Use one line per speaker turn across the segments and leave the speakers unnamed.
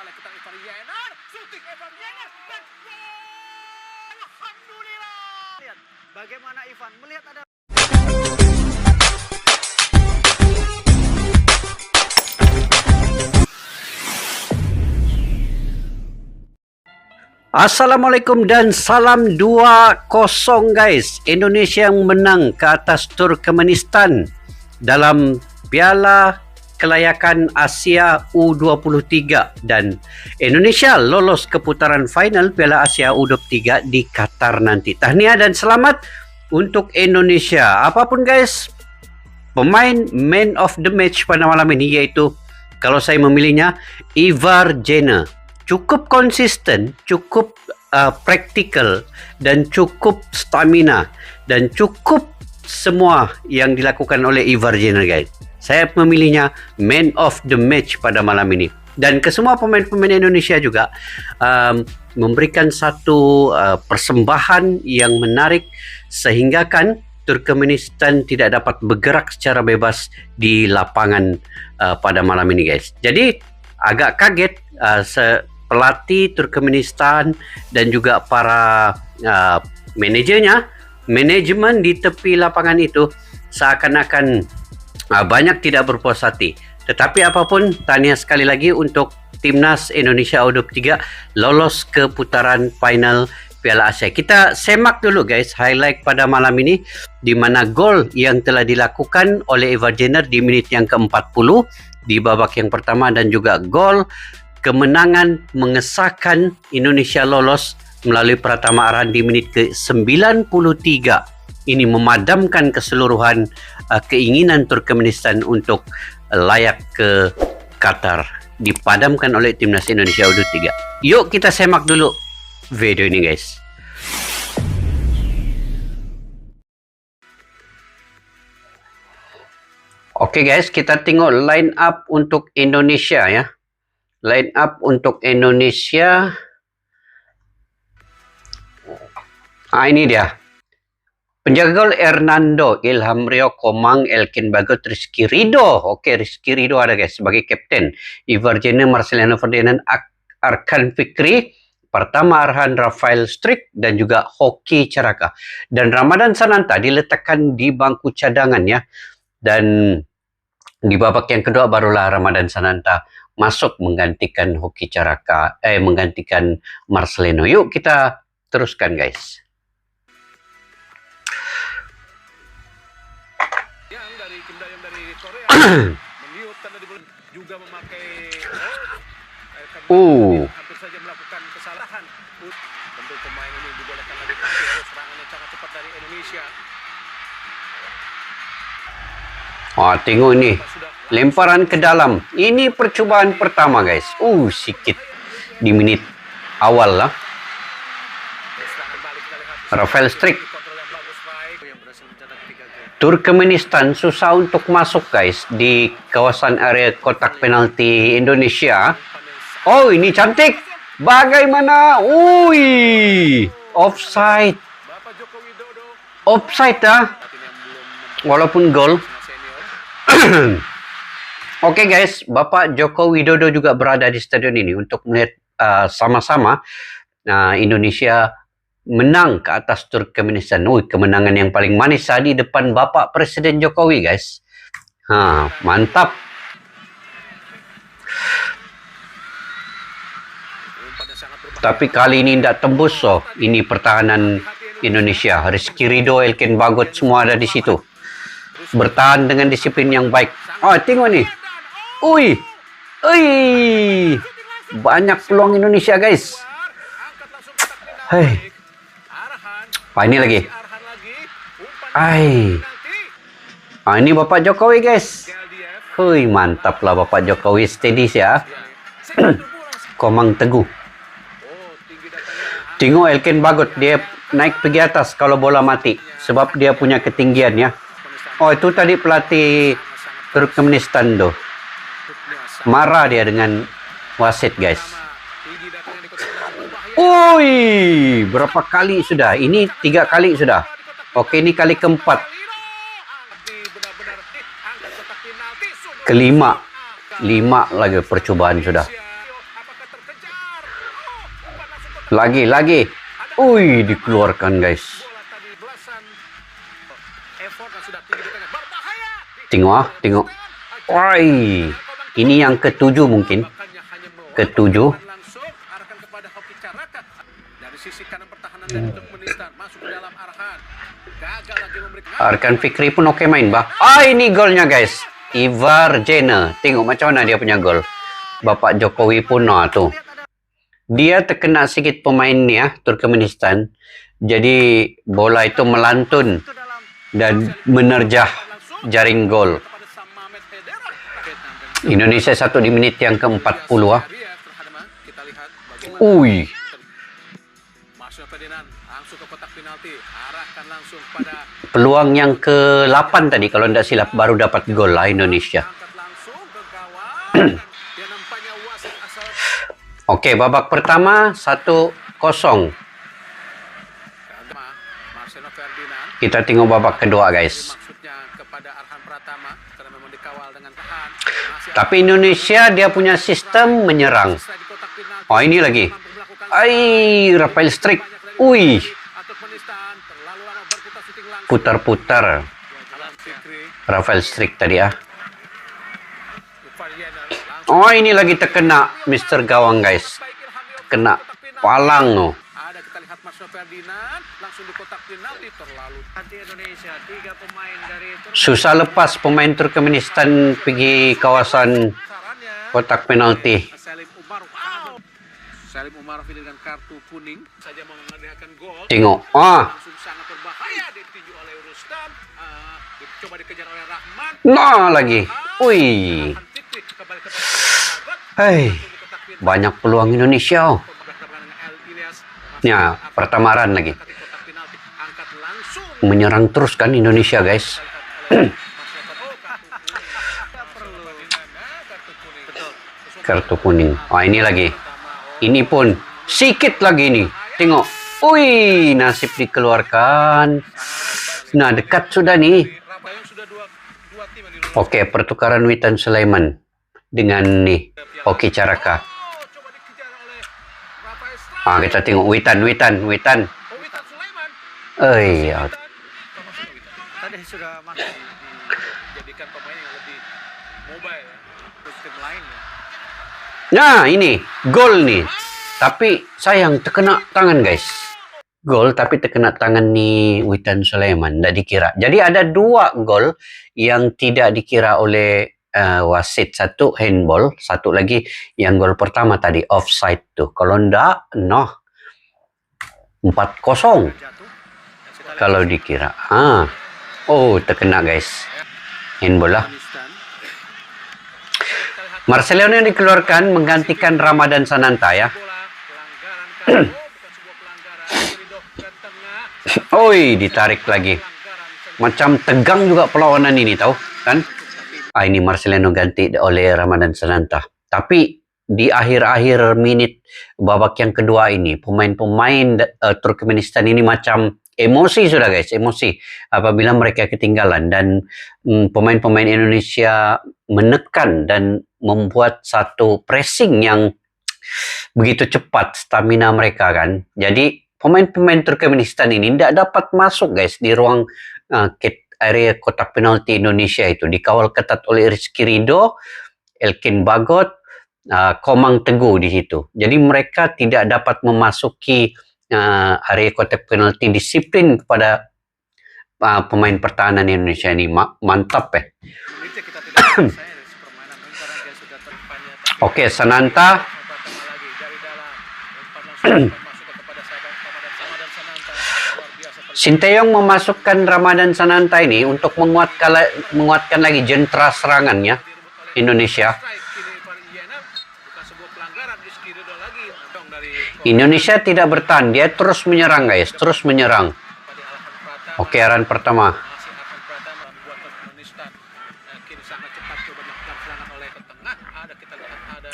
oleh kita Ivar Jenner. Shooting Ivar Jenner dan alhamdulillah.
Lihat bagaimana Ivan melihat ada Assalamualaikum dan salam 2-0 guys. Indonesia yang menang ke atas Turkmenistan dalam Piala Kelayakan Asia U23 dan Indonesia lolos ke putaran final Piala Asia U23 di Qatar nanti. Tahniah dan selamat untuk Indonesia. Apapun guys, pemain man of the match pada malam ini yaitu, kalau saya memilihnya, Ivar Jenner. Cukup konsisten, cukup praktikal dan cukup stamina dan cukup semua yang dilakukan oleh Ivar Jenner guys. Saya memilihnya man of the match pada malam ini. Dan ke semua pemain-pemain Indonesia juga memberikan satu persembahan yang menarik sehingga kan Turkmenistan tidak dapat bergerak secara bebas di lapangan pada malam ini guys. Jadi agak kaget pelatih Turkmenistan dan juga para manajemen di tepi lapangan itu seakan-akan banyak tidak berpuas hati. Tetapi apapun, tahniah sekali lagi untuk Timnas Indonesia U23 lolos ke putaran final Piala Asia. Kita semak dulu guys highlight pada malam ini, di mana gol yang telah dilakukan oleh Ivar Jenner di menit yang ke-40 di babak yang pertama dan juga gol kemenangan mengesahkan Indonesia lolos melalui Pratama Arhan di menit ke-93. Ini memadamkan keseluruhan keinginan Turkmenistan untuk layak ke Qatar. Dipadamkan oleh Timnas Indonesia U23. Yuk kita semak dulu video ini guys. Oke guys, kita tengok line up untuk Indonesia ya. Line up untuk Indonesia. Ini dia. Penjaga gol Hernando, Ilham Rio, Komang, Elkin Bagot, Rizky Ridho. Oke, Rizky Ridho ada guys sebagai kapten. Ivar Jenner, Marcelino Ferdinand, Arkan Fikri, Pratama Arhan, Rafael Strik dan juga Hoki Caraka. Dan Ramadan Sananta diletakkan di bangku cadangan ya. Dan di babak yang kedua barulah Ramadan Sananta masuk menggantikan Hoki Caraka, menggantikan Marcelino. Yuk kita teruskan guys.
Yang dari Kim dari Korea meniup tanda di bulan juga memakai hampir saja melakukan kesalahan. Tentu pemain ini dibolehkan lagi tampil, serangan yang sangat cepat dari Indonesia.
Wah, tengok ini. Lemparan ke dalam. Ini percobaan pertama guys. Sikit di menit awal lah. Rafael Strik. Turkmenistan susah untuk masuk guys di kawasan area kotak penalti Indonesia. Oh, ini cantik. Bagaimana? Offside. Offside walaupun gol. Oke guys, Bapak Joko Widodo juga berada di stadion ini untuk melihat sama-sama Indonesia menang ke atas Turkmenistan. Kemenangan yang paling manis di depan Bapak Presiden Jokowi guys. Mantap. Tapi kali ini tidak tembus ini pertahanan Indonesia. Rizky Ridho, Elkin Bagot semua ada di situ. Bertahan dengan disiplin yang baik. Tengok nih. Banyak peluang Indonesia guys. Ini lagi. Ini Bapak Jokowi guys. Mantap lah Bapak Jokowi, steady ya. Komang teguh. Tengok Elkin Bagot, dia naik pergi atas kalau bola mati sebab dia punya ketinggian ya. Itu tadi pelatih Turkmenistan tuh. Marah dia dengan wasit guys. Berapa kali sudah? Ini 3 kali sudah. Oke, ini kali keempat. Kelima. 5 lagi percobaan sudah. Lagi. Ui, dikeluarkan guys.
Bola tadi belasan. Effort yang sudah tinggi di tengah. Berbahaya.
Tengok. Woi, ini yang ketujuh mungkin. Ketujuh.
Langsung arahkan kepada Hoki Caraka. Dari sisi kanan pertahanan dari Turkmenistan masuk ke dalam arahan. Gagal lagi memberikan.
Arkan Fikri pun oke main, bah. Ini golnya guys. Ivar Jenner. Tengok macam mana dia punya gol. Bapak Jokowi pun tuh. Dia terkena sedikit pemain ni Turkmenistan. Jadi bola itu melantun dan menerjah jaring gol. Indonesia 1 di menit yang ke-40
Kita lihat bagaimana
Ui,
Marcel Ferdinand langsung ke kotak penalti, arahkan langsung pada
peluang yang ke-8 tadi kalau tidak silap baru dapat gol lah Indonesia.
angkat langsung ke gawang. Dia nampaknya wasit asal
Oke, babak pertama 1-0.
Marcelo Ferdinand.
Kita tengok babak kedua guys.
Maksudnya kepada Arhan Pratama karena memang dikawal dengan tahan.
Tapi Indonesia dia punya sistem menyerang.
Di kotak penalti.
Oh, ini lagi.
Mampu melakukan
Rafael Strik. Ui,
Turkmenistan terlalu lama berputar syuting langsung.
putar-putar.
Alan Fikri,
Rafael Strik tadi
Ivar Jenner, langsung
Oh, ini lagi terkena Mr. Gawang guys. Kena palang no.
ada kita lihat Marcel Ferdinand langsung di kotak penalti terlalu. Nanti Indonesia 3 pemain dari
Susah lepas pemain Turkmenistan pergi kawasan
Sarannya
kotak penalti.
Salim Umar. Wow. Salim Umar dengan kartu kuning saja mengadakan gol.
Tengok.
Langsung sangat berbahaya ditinju oleh Rustam. Coba dikejar oleh Rahman.
Nah lagi. Ui.
Arhan Fikri kembali kepada Bagot.
Hei, banyak peluang Indonesia.
Berhadapan dengan El Ilyas.
Ya, pertamaran lagi.
Kotak penalti angkat langsung.
Menyerang terus kan Indonesia guys. Kartu kuning. Ini lagi. Ini pun sikit lagi nih. Tengok. Ui, nasib dikeluarkan. Nah, dekat sudah nih. Oke, pertukaran Witan Sulaiman dengan nih Hoki Caraka. Kita tengok Witan. Ya.
Tadi sudah masuk dijadikan pemain yang lebih mobile tim lain ya.
Nah, ini gol nih. Tapi sayang terkena tangan guys. Gol tapi terkena tangan nih Witan Sulaiman, tidak dikira. Jadi ada 2 gol yang tidak dikira oleh wasit. Satu handball, satu lagi yang gol pertama tadi offside tuh. Kalau ndak, 4-0 kalau dikira. Terkena guys. Handball lah. Marcelino yang dikeluarkan menggantikan Ramadan Sananta ya. Ditarik lagi. Macam tegang juga perlawanan ini tahu kan? Ini Marcelino ganti oleh Ramadan Sananta. Tapi di akhir-akhir menit babak yang kedua ini pemain-pemain Turkmenistan ini macam emosi sudah guys, emosi apabila mereka ketinggalan dan pemain-pemain Indonesia menekan dan membuat satu pressing yang begitu cepat stamina mereka kan. Jadi pemain-pemain Turkmenistan ini tidak dapat masuk guys di ruang area kotak penalti Indonesia itu, dikawal ketat oleh Rizky Ridho, Elkin Bagot, Komang Teguh di situ. Jadi mereka tidak dapat memasuki area kotak penalti. Disiplin kepada pemain pertahanan Indonesia ini mantap ya. Oke, Sananta. Sinteyong memasukkan Ramadan Sananta ini untuk menguatkan lagi jentera serangannya Indonesia. Indonesia tidak bertahan, dia terus menyerang guys, terus menyerang. Oke, arah pertama.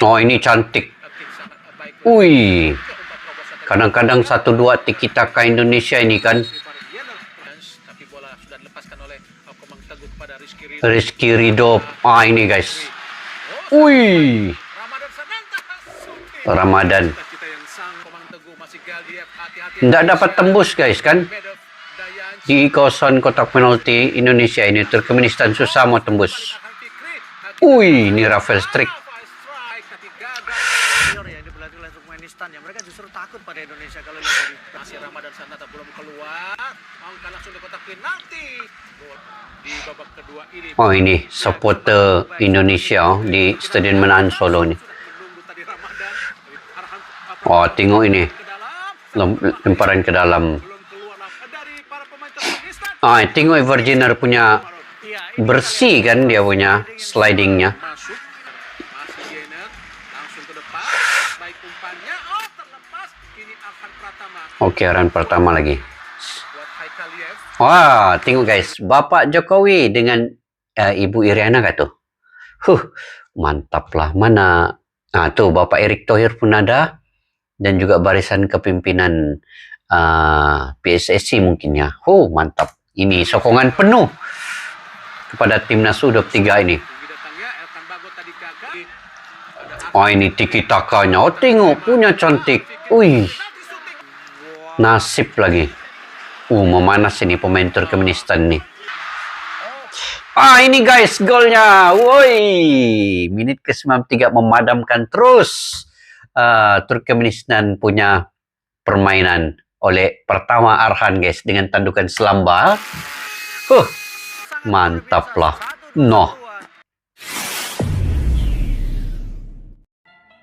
Ini cantik. Kadang-kadang 1-2 tiki-taka Indonesia ini kan. Rizky Ridho. Ini guys. Ramadan.
masih Galiev, hati-hati.
Nggak dapat tembus guys kan. Di kawasan kotak penalti Indonesia ini Turkmenistan susah mau tembus. Ini Rafael Strik.
Mereka justru takut pada Indonesia kalau lihat tadi.
Masih Ramadan Sananta belum keluar. Angkat langsung di kotak penalti. Di babak kedua ini.
Oh ini supporter Indonesia di Stadion Menahan Solo nih. Oh tengok ini. Lemparan ke dalam. Tengok Evergener punya bersih kan dia punya slidingnya. Oke, Arhan Pratama lagi. Wah, tengok guys, Bapak Jokowi dengan Ibu Iriana kah tuh? Mantap lah. Mana? Tuh Bapak Erick Thohir pun ada dan juga barisan kepimpinan PSSI mungkin ya. Mantap. Ini sokongan penuh kepada timnas U23 ini. Ini tiki takanya. Tengok punya cantik. Nasib lagi. Memanas ini pemain Turkmenistan nih. Ini guys golnya. Menit ke-93 memadamkan terus. Turkmenistan punya permainan oleh pertama Arhan guys dengan tandukan selamba. Mantap lah.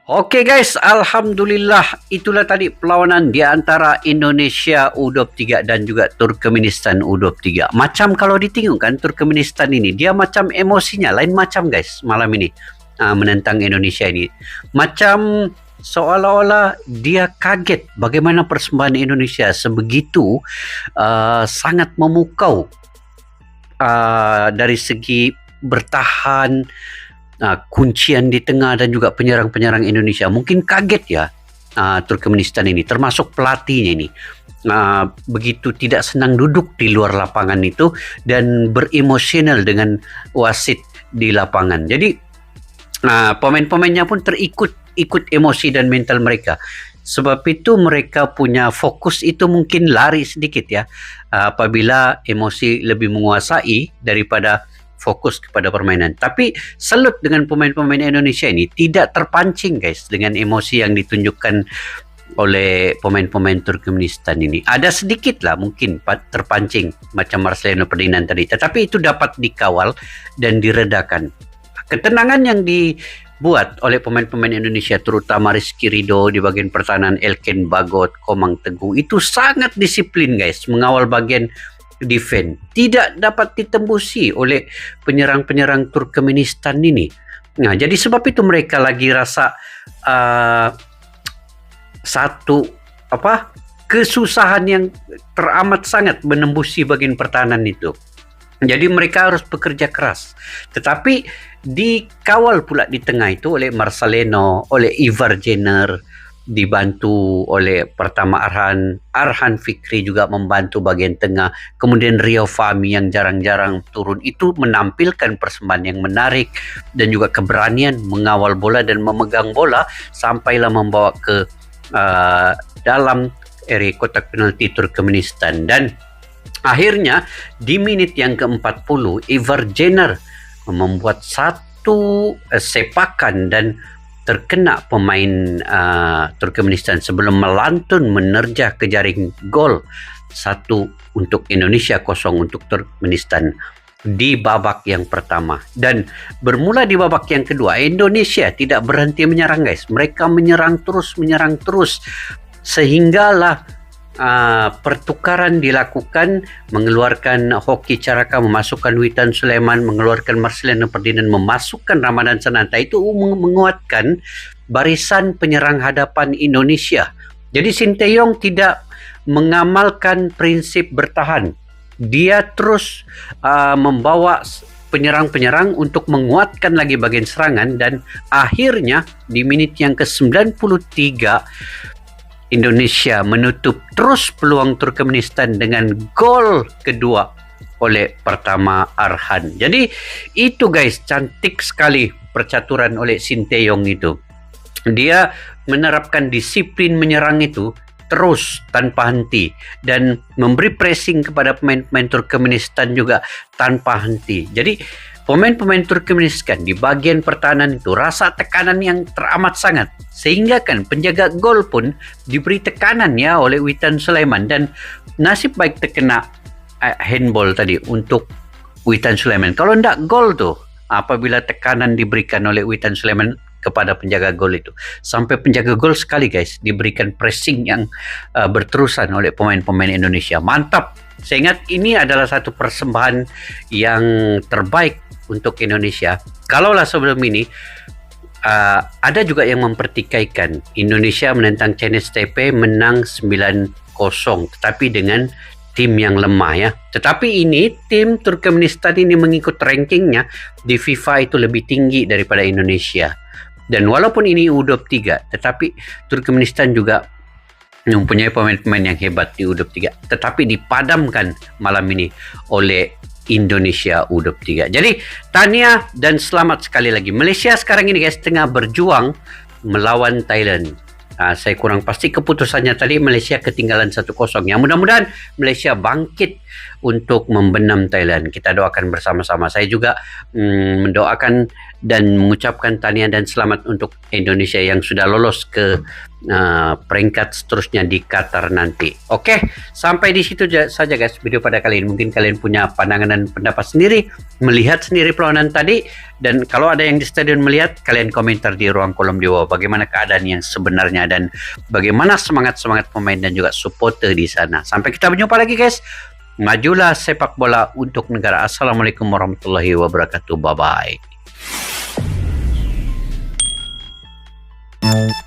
Oke guys, alhamdulillah itulah tadi perlawanan di antara Indonesia U23 dan juga Turkmenistan U23. Macam kalau ditengokkan Turkmenistan ini dia macam emosinya lain macam guys malam ini menentang Indonesia ini. Macam seolah-olah dia kaget bagaimana persembahan Indonesia sebegitu sangat memukau dari segi bertahan, kuncian di tengah dan juga penyerang-penyerang Indonesia. Mungkin kaget ya Turkmenistan ini, termasuk pelatihnya ini. Begitu tidak senang duduk di luar lapangan itu dan beremosional dengan wasit di lapangan. Jadi pemain-pemainnya pun ikut emosi dan mental mereka. Sebab itu mereka punya fokus itu mungkin lari sedikit ya. Apabila emosi lebih menguasai daripada fokus kepada permainan. Tapi salut dengan pemain-pemain Indonesia ini tidak terpancing guys dengan emosi yang ditunjukkan oleh pemain-pemain Turkmenistan ini. Ada sedikit lah mungkin terpancing macam Marcelino Ferdinand tadi. Tetapi itu dapat dikawal dan diredakan. Ketenangan yang dibuat oleh pemain-pemain Indonesia terutama Rizky Ridho di bagian pertahanan, Elken Bagot, Komang Teguh itu sangat disiplin guys mengawal bagian defense. Tidak dapat ditembusi oleh penyerang-penyerang Turkmenistan ini. Jadi sebab itu mereka lagi rasa kesusahan yang teramat sangat menembusi bagian pertahanan itu. Jadi mereka harus bekerja keras. Tetapi dikawal pula di tengah itu oleh Marcelino, oleh Evergener, dibantu oleh pertama Arhan Fikri juga membantu bagian tengah. Kemudian Rio Fahmi yang jarang-jarang turun itu menampilkan persembahan yang menarik dan juga keberanian mengawal bola dan memegang bola sampailah membawa ke dalam area kotak penalti Turkmenistan. Dan akhirnya di menit yang ke-40 Evergener membuat satu sepakan dan terkena pemain Turkmenistan sebelum melantun menerjah ke jaring gol. 1 untuk Indonesia, 0 untuk Turkmenistan di babak yang pertama. Dan bermula di babak yang kedua Indonesia tidak berhenti menyerang guys. Mereka menyerang terus sehinggalah pertukaran dilakukan, mengeluarkan Hoki Caraka, memasukkan Witan Sulaiman, mengeluarkan Marcelino Ferdinand, memasukkan Ramadan Sananta. Itu menguatkan barisan penyerang hadapan Indonesia. Jadi Sinteyong tidak mengamalkan prinsip bertahan. Dia terus membawa penyerang-penyerang untuk menguatkan lagi bagian serangan, dan akhirnya di menit yang ke-93 Indonesia menutup terus peluang Turkmenistan dengan gol kedua oleh pertama Arhan. Jadi itu guys, cantik sekali percaturan oleh Sinteyong itu. Dia menerapkan disiplin menyerang itu terus tanpa henti dan memberi pressing kepada pemain-pemain Turkmenistan juga tanpa henti. Jadi pemain-pemain Turkmenistan di bagian pertahanan itu rasa tekanan yang teramat sangat, sehingga kan penjaga gol pun diberi tekanan ya oleh Witan Sulaiman, dan nasib baik terkena handball tadi untuk Witan Sulaiman. Kalau tidak gol tuh, apabila tekanan diberikan oleh Witan Sulaiman kepada penjaga gol itu, sampai penjaga gol sekali guys diberikan pressing yang berterusan oleh pemain-pemain Indonesia. Mantap. Saya ingat ini adalah satu persembahan yang terbaik untuk Indonesia. Kalaulah sebelum ini ada juga yang mempertikaikan Indonesia menentang Chinese Taipei menang 9-0, tetapi dengan tim yang lemah ya. Tetapi ini tim Turkmenistan ini mengikut rankingnya di FIFA itu lebih tinggi daripada Indonesia. Dan walaupun ini U23, tetapi Turkmenistan juga mempunyai pemain-pemain yang hebat di U23, tetapi dipadamkan malam ini oleh Indonesia U23. Jadi tahniah dan selamat sekali lagi. Malaysia sekarang ini guys tengah berjuang melawan Thailand. Saya kurang pasti keputusannya tadi, Malaysia ketinggalan 1-0. Yang mudah-mudahan Malaysia bangkit untuk membenam Thailand. Kita doakan bersama-sama. Saya juga mendoakan dan mengucapkan tahniah dan selamat untuk Indonesia yang sudah lolos ke peringkat seterusnya di Qatar nanti. Oke, sampai di situ saja guys video pada kali ini. Mungkin kalian punya pandangan dan pendapat sendiri, melihat sendiri perlawanan tadi, dan kalau ada yang di stadion melihat, kalian komentar di ruang kolom di bawah bagaimana keadaan yang sebenarnya dan bagaimana semangat-semangat pemain dan juga supporter di sana. Sampai kita berjumpa lagi guys. Majulah sepak bola untuk negara. Assalamualaikum warahmatullahi wabarakatuh. Bye bye.